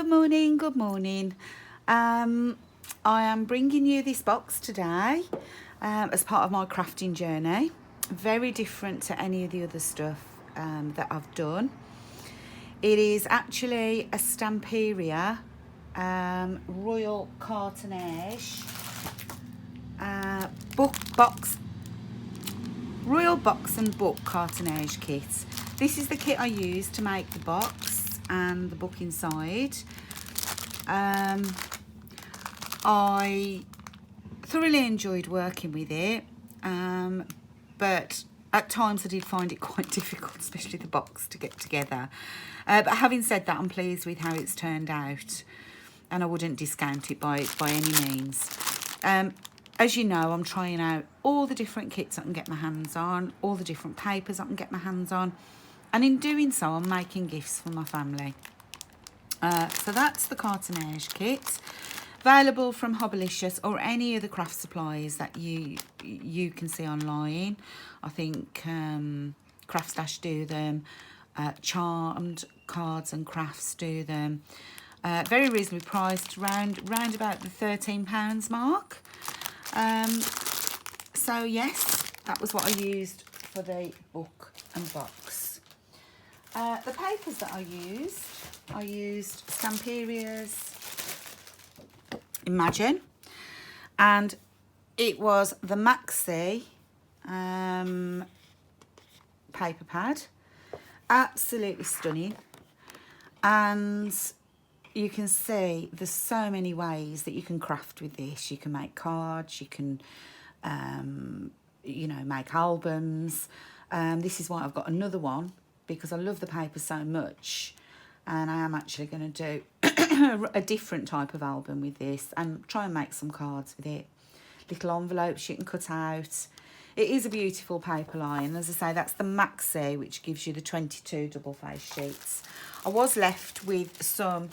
Good morning, good morning. I am bringing you this box today as part of my crafting journey. Very different to any of the other stuff that I've done. It is actually a Stamperia Royal Cartonnage Royal Box and Book Cartonnage kit. This is the kit I used to make the box and the book inside. I thoroughly enjoyed working with it, but at times I did find it quite difficult, especially the box, to get together. But having said that, I'm pleased with how it's turned out, and I wouldn't discount it by any means. As you know, I'm trying out all the different kits I can get my hands on, all the different papers I can get my hands on, and in doing so, I'm making gifts for my family. So that's the Cartonnage kit, available from Hobblicious or any of the craft supplies that you can see online. I think Craft Stash do them, Charmed Cards and Crafts do them. Very reasonably priced, round about the £13 mark. So yes, that was what I used for the book and box. The papers that I used Stamperia's Imagine, and it was the Maxi paper pad. Absolutely stunning, and you can see there's so many ways that you can craft with this. You can make cards, you can make albums. This is why I've got another one, because I love the paper so much, and I am actually going to do a different type of album with this and try and make some cards with it. Little envelopes you can cut out. It is a beautiful paper line. As I say, that's the Maxi, which gives you the 22 double face sheets. I was left with some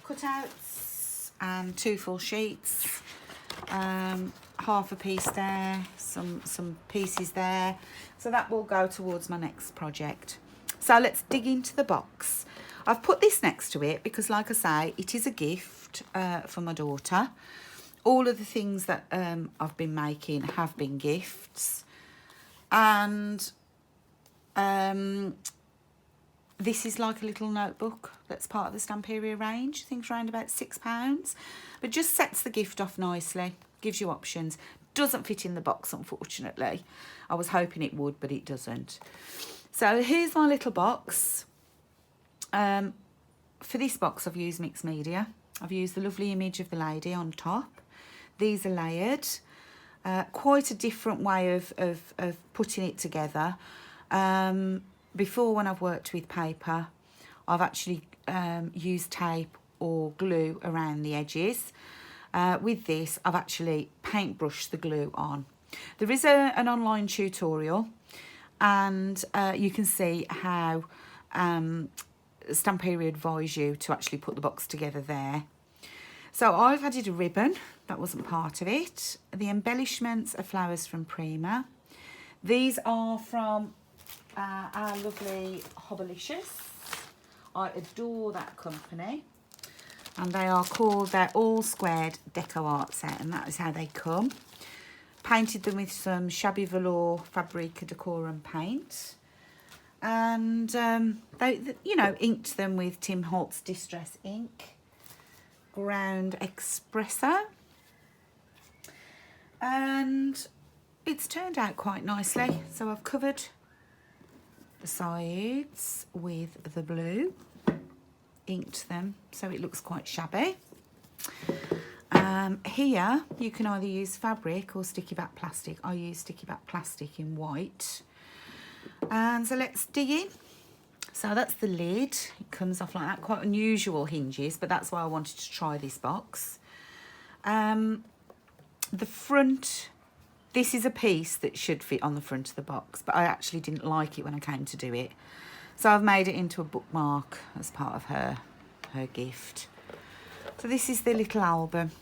cutouts and 2 full sheets, half a piece there, some pieces there, so that will go towards my next project. So let's dig into the box. I've put this next to it because, like I say, it is a gift for my daughter. All of the things that I've been making have been gifts, and this is like a little notebook that's part of the Stamperia range. I think it's around about £6, but just sets the gift off nicely, gives you options. Doesn't fit in the box, unfortunately. I was hoping it would, but it doesn't. So here's my little box. For this box, I've used mixed media. I've used the lovely image of the lady on top. These are layered. Quite a different way of putting it together. Before, when I've worked with paper, I've actually used tape or glue around the edges. With this, I've actually paintbrushed the glue on. There is an online tutorial, and you can see how Stamperia advise you to actually put the box together there. So I've added a ribbon, that wasn't part of it. The embellishments are flowers from Prima. These are from our lovely Hobblicious. I adore that company, and they're all squared deco art set, and that is how they come. Painted them with some shabby velour Fabrica Decorum paint, and they inked them with Tim Holtz Distress ink, ground espresso, and it's turned out quite nicely. So I've covered the sides with the blue, inked them so it looks quite shabby. Here you can either use fabric or sticky back plastic. I use sticky back plastic in white. And so let's dig in. So that's the lid. It comes off like that. Quite unusual hinges, but that's why I wanted to try this box. The front, this is a piece that should fit on the front of the box, but I actually didn't like it when I came to do it. So I've made it into a bookmark as part of her gift. So this is the little album.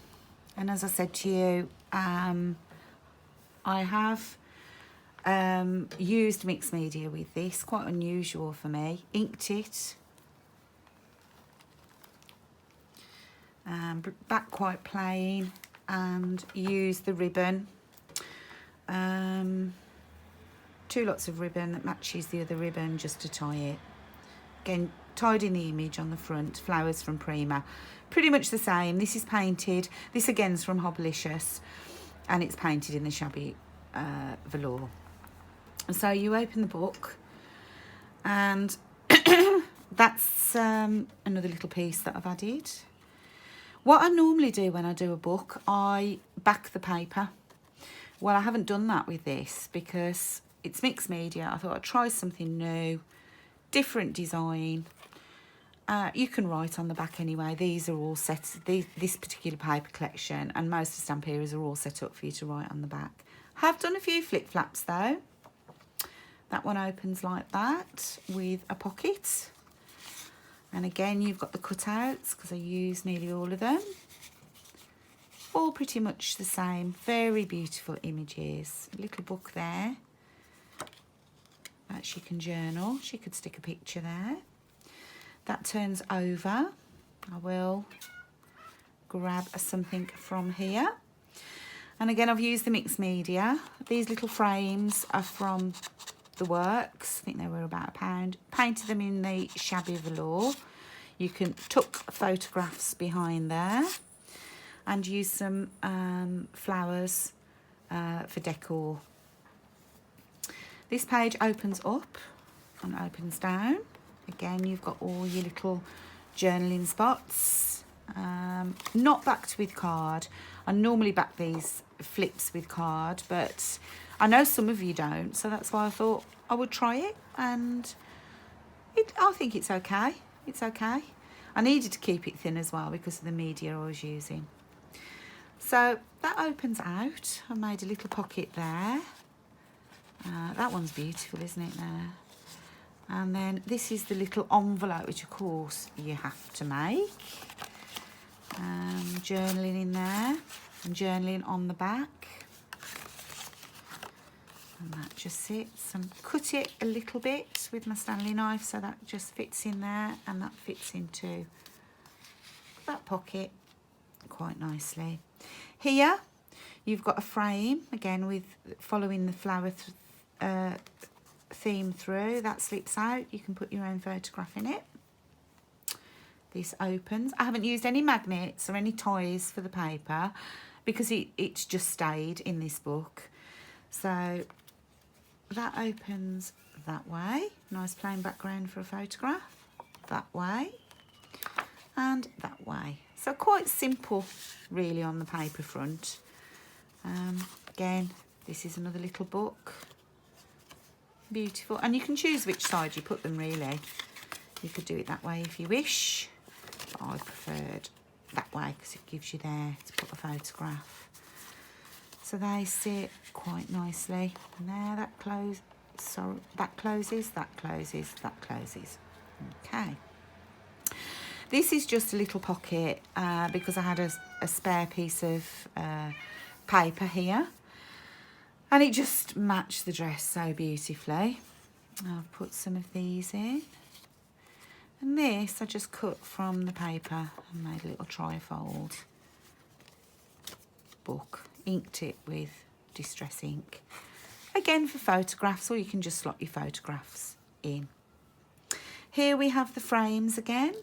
And as I said to you, I have used mixed media with this, quite unusual for me. Inked it back quite plain, and use the ribbon. 2 lots of ribbon that matches the other ribbon just to tie it. Again, tied in the image on the front, flowers from Prima. Pretty much the same. This is painted. This again is from Hobblicious, and it's painted in the shabby velour. So you open the book, and that's another little piece that I've added. What I normally do when I do a book, I back the paper. Well, I haven't done that with this because it's mixed media. I thought I'd try something new, different design. You can write on the back anyway. These are all set, this particular paper collection and most of Stamperia's are all set up for you to write on the back. I have done a few flip flaps though. That one opens like that with a pocket. And again, you've got the cutouts because I use nearly all of them. All pretty much the same. Very beautiful images. A little book there that she can journal. She could stick a picture there. That turns over. I will grab something from here. And again, I've used the mixed media. These little frames are from the Works. I think they were about £1. Painted them in the shabby velour. You can tuck photographs behind there and use some flowers for decor. This page opens up and opens down. Again, you've got all your little journaling spots. Not backed with card. I normally back these flips with card, but I know some of you don't, so that's why I thought I would try it, and I think it's okay. It's okay. I needed to keep it thin as well because of the media I was using. So that opens out. I made a little pocket there. That one's beautiful, isn't it, there? And then this is the little envelope, which of course you have to make. Journaling in there and journaling on the back. And that just sits, and cut it a little bit with my Stanley knife so that just fits in there, and that fits into that pocket quite nicely. Here you've got a frame, again with following the flower theme through. That slips out. You can put your own photograph in it. This opens. I haven't used any magnets or any ties for the paper because it's just stayed in this book. So that opens that way. Nice plain background for a photograph. That way and that way. So quite simple really on the paper front. Again, this is another little book. Beautiful. And you can choose which side you put them really. You could do it that way if you wish. But I preferred that way because it gives you there to put a photograph. So they sit quite nicely. And there, that closes, that closes, that closes, that closes. Okay. This is just a little pocket because I had a spare piece of paper here. And it just matched the dress so beautifully. I've put some of these in. And this I just cut from the paper and made a little trifold book. Inked it with distress ink. Again for photographs, or you can just slot your photographs in. Here we have the frames again.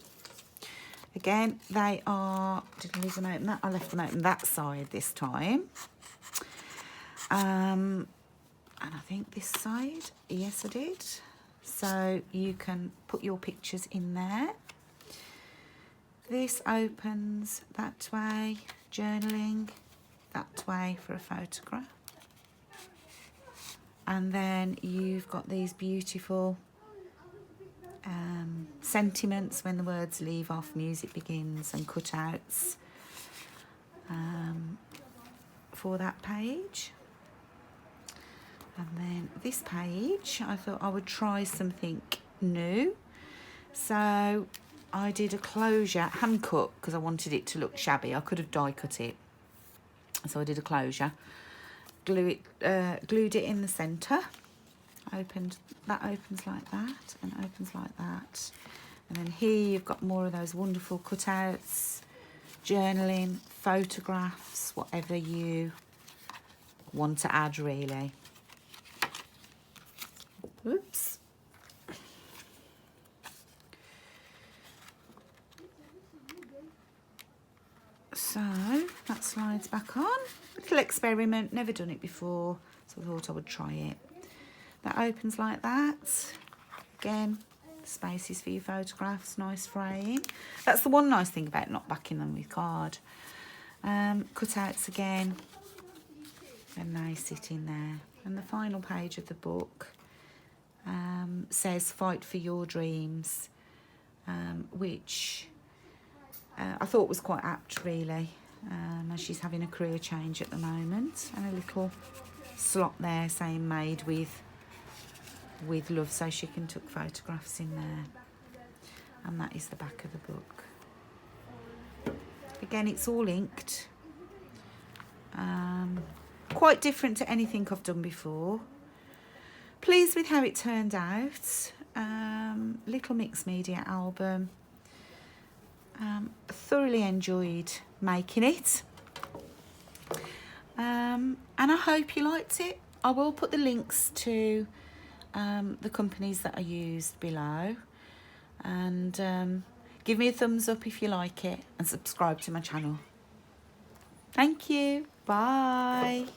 Again, they are, did I leave them open? I left them open that side this time. And I think this side, yes I did. So you can put your pictures in there. This opens that way, journaling, that way for a photograph. And then you've got these beautiful sentiments when the words leave off, music begins, and cutouts for that page. And then this page, I thought I would try something new. So I did a closure, hand cut, because I wanted it to look shabby. I could have die cut it. So I did a closure. Glued it in the centre. That opens like that and opens like that. And then here you've got more of those wonderful cutouts journaling, photographs, whatever you want to add really. Oops. So that slides back on. Little experiment, never done it before, so I thought I would try it. That opens like that. Again, spaces for your photographs, nice frame. That's the one nice thing about not backing them with card. Cutouts again, and they sit in there. And the final page of the book says "Fight for your dreams," which I thought was quite apt really, as she's having a career change at the moment. And a little slot there saying "Made with love," so she can tuck photographs in there. And that is the back of the book. Again, it's all inked. Quite different to anything I've done before. Pleased with how it turned out. Little mixed media album. Thoroughly enjoyed making it. And I hope you liked it. I will put the links to the companies that I used below. And give me a thumbs up if you like it, and subscribe to my channel. Thank you. Bye.